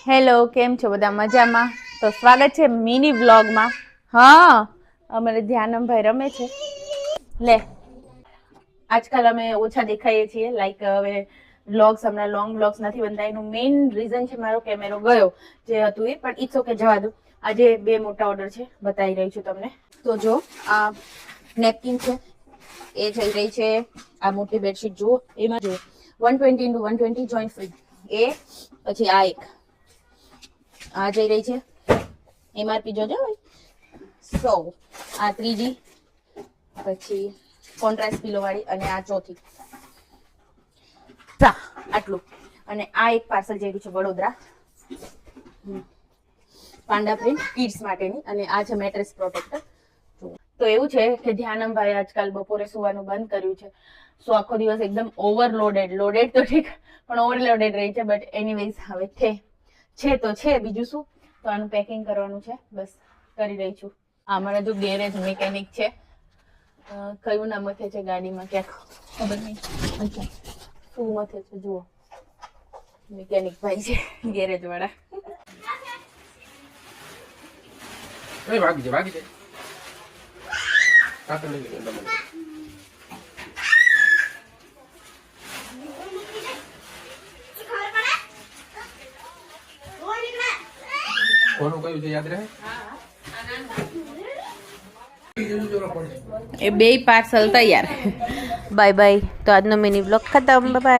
Hello, કેમ છો બધા? મજામાં? તો સ્વાગત છે મિની વ્લોગમાં. હા, અમારે ધ્યાનમભાઈ રમે છે. લે, આજકાલ અમે ઓછા દેખાઈએ છીએ. લાઈક હવે વ્લોગ્સ, હમણાં લોંગ વ્લોગ્સ નથી બનતા. એનું મેઇન રીઝન છે મારો કેમેરો ગયો જે હતું એ. પણ ઇટ્સ ઓકે, જવા દો. આજે 2 મોટા ઓર્ડર છે, બતાવી રહી છું તમને. તો જો આ નેપકિન છે, એ થઈ રહી છે. આ મોટી બેડશીટ જુઓ, એમાં જુઓ 120x120 જોઈન્ટ ફ્રી. એ પછી આ એક આ જઈ રહી છે, એમઆરપી જોજો ભાઈ 100. આ ત્રીજી, પછી કોન્ટ્રાસ્ટ પિલો વાળી, અને આ ચોથી. આટલું. અને આ એક પાર્સલ જઈ રહ્યું છે વડોદરા, પાંડા પ્રિન્ટ કિડ્સ માટેની. અને આ છે મેટ્રેસ પ્રોટેક્ટર. તો એવું છે કે ધ્યાનમભાઈ આજકાલ બપોરે સુવાનું બંધ કર્યું છે. સો આખો દિવસ એકદમ ઓવરલોડેડ, લોડેડ તો ઠીક, પણ ઓવરલોડેડ રહી છે. બટ એનીવેઝ હવે છે તો છે, બીજું શું. તો આનું પેકિંગ કરવાનું છે, બસ કરી રહી છું. અમારા જો ગેરેજ મિકેનિક છે, કયું નામ મથે છે ગાડીમાં ક્યાંક ખબર નહીં. અચ્છા, શું મથે છે જુઓ, મિકેનિક ભાઈ છે ગેરેજ વાળા. ભાગી જાય કોનું કયું છે યાદ રહે? એ બે પાર્સલ તૈયાર. Bye bye. તો આજનો મિની બ્લોગ ખતમ. બાય.